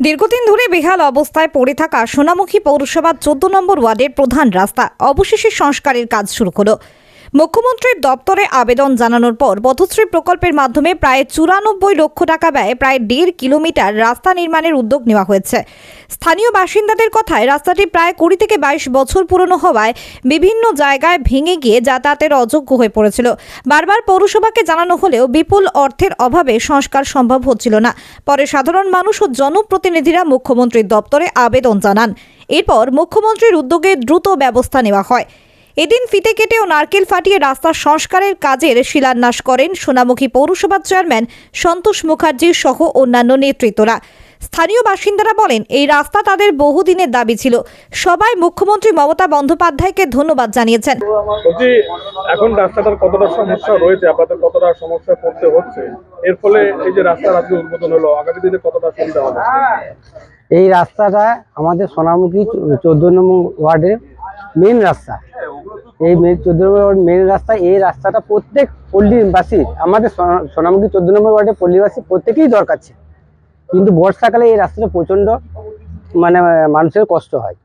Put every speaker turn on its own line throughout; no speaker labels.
দীর্ঘদিন ধরে বেহাল অবস্থায় পড়ে থাকা সোনামুখী পৌরসভার ১৪ নম্বর ওয়ার্ডের প্রধান রাস্তা অবশেষে সংস্কারের কাজ শুরু হলো। মুখ্যমন্ত্রীর দপ্তরে আবেদন জানানোর পর পথশ্রী প্রকল্পের মাধ্যমে প্রায় ৯৪ লক্ষ টাকা ব্যয়ে প্রায় ১.৫ কিলোমিটার রাস্তা নির্মাণের উদ্যোগ নেওয়া হয়েছে। স্থানীয় বাসিন্দাদের কথায় রাস্তাটি প্রায় ২০ থেকে ২২ বছর পুরনো হওয়ায় বিভিন্ন জায়গায় ভেঙে গিয়ে যাতায়াতের অযোগ্য হয়ে পড়েছিল। বারবার পৌরসভাকে জানানো হলেও বিপুল অর্থের অভাবে সংস্কার সম্ভব হচ্ছিল না। পরে সাধারণ মানুষ ও জনপ্রতিনিধিরা মুখ্যমন্ত্রীর দপ্তরে আবেদন জানান। এরপর মুখ্যমন্ত্রীর উদ্যোগে দ্রুত ব্যবস্থা নেওয়া হয়। এদিন ফিতে কেটে ও নারকেল ফাটিয়ে রাস্তা সংস্কারের কাজের শিলান্যাস করেন সোনামুখী পৌরসভার চেয়ারম্যান সন্তোষ মুখার্জি সহ অন্যান্য নেতৃত্বরা। স্থানীয় বাসিন্দারা বলেন, এই রাস্তা তাদের বহুদিনের দাবি ছিল। সবাই মুখ্যমন্ত্রী মমতা বন্দ্যোপাধ্যায়কে ধন্যবাদ জানিয়েছেন।
এখন রাস্তাটার কতটা সমস্যা রয়েছে, আপনাদের কতটা সমস্যা পড়তে হচ্ছে, এর ফলে এই যে রাস্তার আজকে উদ্বোধন হলো, আগামী দিনে কতটা সুবিধা হবে?
এই রাস্তাটা আমাদের সোনামুখী ১৪ নম্বর ওয়ার্ডের মেন রাস্তা। এই ১৪ নম্বর ওয়ার্ড মেন রাস্তা। এই রাস্তাটা প্রত্যেক পল্লীবাসী, আমাদের সোনামুখী ১৪ নম্বর ওয়ার্ডের পল্লীবাসী প্রত্যেকেই দরকার ছিল। কিন্তু বর্ষাকালে এই রাস্তাটা প্রচণ্ড মানুষের কষ্ট হয়,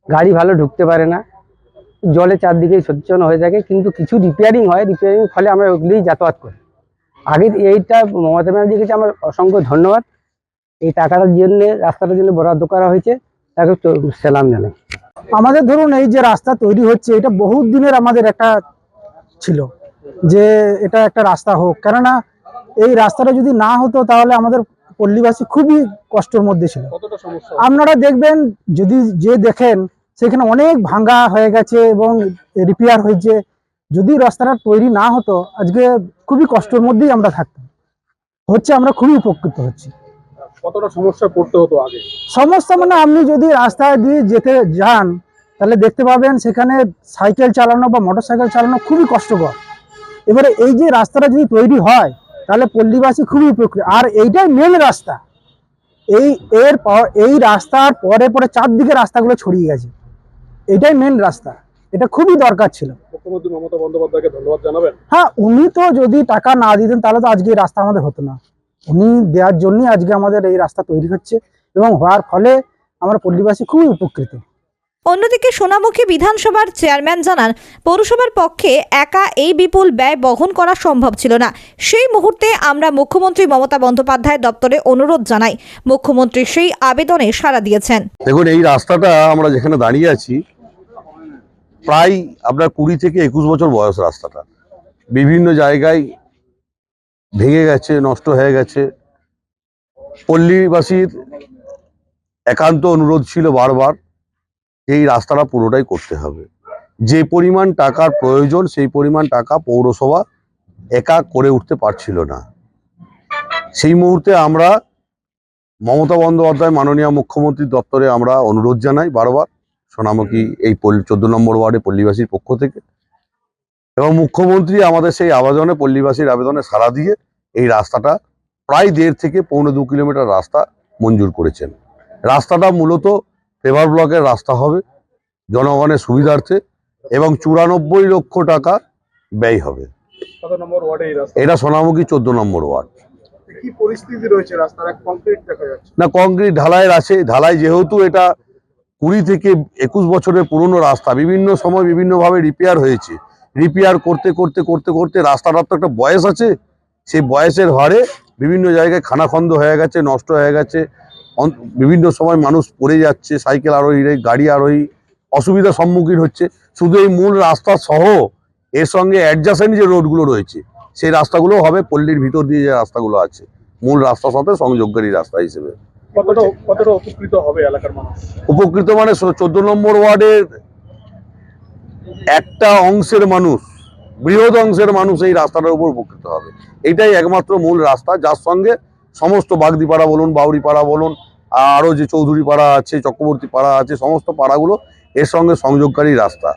গাড়ি ভালো ঢুকতে পারে না, জলে চারদিকে সচেতন হয়ে থাকে। কিন্তু কিছু রিপেয়ারিং হয়, রিপেয়ারিং ফলে আমরা ওগুলোই যাতায়াত করি। আগে এইটা মমতা ব্যানার্জিকে আমার অসংখ্য ধন্যবাদ। এই টাকাটার জন্য, রাস্তাটার জন্য বরাদ্দ করা হয়েছে, তাকে সালাম জানাই।
আমাদের ধরুন এই যে রাস্তা তৈরি হচ্ছে, এটা বহুত দিনের আমাদের একটা ছিল যে এটা একটা রাস্তা হোক, কেননা এই রাস্তাটা যদি না হতো তাহলে আমাদের পল্লীবাসী খুবই কষ্টের মধ্যে ছিল। আপনারা দেখবেন, যদি যে দেখেন সেখানে অনেক ভাঙা হয়ে গেছে এবং রিপেয়ার হয়েছে। যদি রাস্তাটা তৈরি না হতো আজকে খুবই কষ্টের মধ্যেই আমরা থাকতাম। আমরা খুবই উপকৃত হচ্ছি।
কতটা সমস্যা পড়তে হতো আগে?
সমস্যা মানে আপনি যদি রাস্তায় দিয়ে যেতে যান তাহলে দেখতে পাবেন সেখানে সাইকেল চালানো বা মোটরসাইকেল চালানো খুবই কষ্টকর। এবারে এই যে রাস্তাটা যদি তৈরি হয় তাহলে পল্লীবাসী খুবই উপকৃত। আর এইটাই মেন রাস্তা। এই রাস্তার পরে পরে চারদিকে রাস্তাগুলো ছড়িয়ে গেছে। এটাই মেন রাস্তা, এটা খুবই দরকার ছিল।
মুখ্যমন্ত্রী মমতা বন্দ্যোপাধ্যায়কে ধন্যবাদ জানাবেন।
হ্যাঁ, উনি তো যদি টাকা না দিতেন তাহলে তো আজকে এই রাস্তা আমাদের হতো না। উনি দেওয়ার জন্যই আজকে আমাদের এই রাস্তা তৈরি হচ্ছে এবং হওয়ার ফলে আমরা পল্লীবাসী খুবই উপকৃত।
অন্যদিকে সোনামুখী বিধানসভার চেয়ারম্যান জানান, পৌরসভার পক্ষে একা এই বিপুল ব্যয় বহন করা সম্ভব ছিল না। সেই মুহূর্তে আমরা মুখ্যমন্ত্রী মমতা বন্দ্যোপাধ্যায় দপ্তরে অনুরোধ জানাই। মুখ্যমন্ত্রী সেই আবেদনে সাড়া দিয়েছেন।
দেখুন, এই রাস্তাটা আমরা যেখানে দাঁড়িয়ে আছি প্রায় আপনার ২০ থেকে ২১ বছর বয়স। রাস্তাটা বিভিন্ন জায়গায় ভেঙে গেছে, নষ্ট হয়ে গেছে। পল্লীবাসীর একান্ত অনুরোধ ছিল বারবার, এই রাস্তাটা পুরোটাই করতে হবে। যে পরিমাণ টাকার প্রয়োজন সেই পরিমাণ টাকা পৌরসভা একা করে উঠতে পারছিল না। সেই মুহূর্তে আমরা মমতা বন্দ্যোপাধ্যায় মাননীয় মুখ্যমন্ত্রীর দপ্তরে আমরা অনুরোধ জানাই বারবার, সোনামুখী এই ১৪ নম্বর ওয়ার্ডে পল্লীবাসীর পক্ষ থেকে। এবং মুখ্যমন্ত্রী আমাদের সেই আবেদনে, পল্লীবাসীর আবেদনে সাড়া দিয়ে এই রাস্তাটা প্রায় ১.৫ থেকে ২.৫ কিলোমিটার রাস্তা মঞ্জুর করেছেন। রাস্তাটা মূলত পেভার ব্লকের রাস্তা হবে, জনগণের সুবিধার্থে, এবং ৯৪ লক্ষ টাকা ব্যয় হবে।
কত নম্বর ওয়ার্ডে এই রাস্তা?
এটা সোনামুখী ১৪ নম্বর ওয়ার্ড।
কি পরিস্থিতি রয়েছে রাস্তার? কংক্রিট দেখা যাচ্ছে
না, কংক্রিট ঢালাইয়ের আছে। ঢালাই যেহেতু এটা ২০ থেকে ২১ বছরের পুরনো রাস্তা, বিভিন্ন সময় বিভিন্নভাবে রিপেয়ার হয়েছে। রিপেয়ার করতে করতে করতে করতে রাস্তাটার তো একটা বয়স আছে, সেই বয়সের ভারে বিভিন্ন জায়গায় খানাখন্দ হয়ে গেছে, নষ্ট হয়ে গেছে। বিভিন্ন সময় মানুষ পড়ে যাচ্ছে, সাইকেল আরোহী, গাড়ি আরোহী অসুবিধার সম্মুখীন হচ্ছে। শুধু এই মূল রাস্তা সহ এর সঙ্গে অ্যাডজাসেন্ট যে রোডগুলো রয়েছে সেই রাস্তাগুলো হবে পল্লীর ভিতর দিয়ে যে রাস্তাগুলো আছে, মূল রাস্তার সাথে সংযোগকারী রাস্তা হিসেবে।
কতটা উপকৃত হবে এলাকার মানুষ?
উপকৃত মানে ১৪ নম্বর ওয়ার্ডের একটা অংশের মানুষ, বৃহৎ অংশের মানুষ এই রাস্তাটার উপর উপকৃত হবে। এটাই একমাত্র মূল রাস্তা, যার সঙ্গে সমস্ত বাগদিপাড়া বলুন, বাউরি পাড়া বলুন, আরও যে চৌধুরী পাড়া আছে, চক্রবর্তী পাড়া আছে, সমস্ত পাড়াগুলো এর সঙ্গে সংযোগকারী রাস্তা।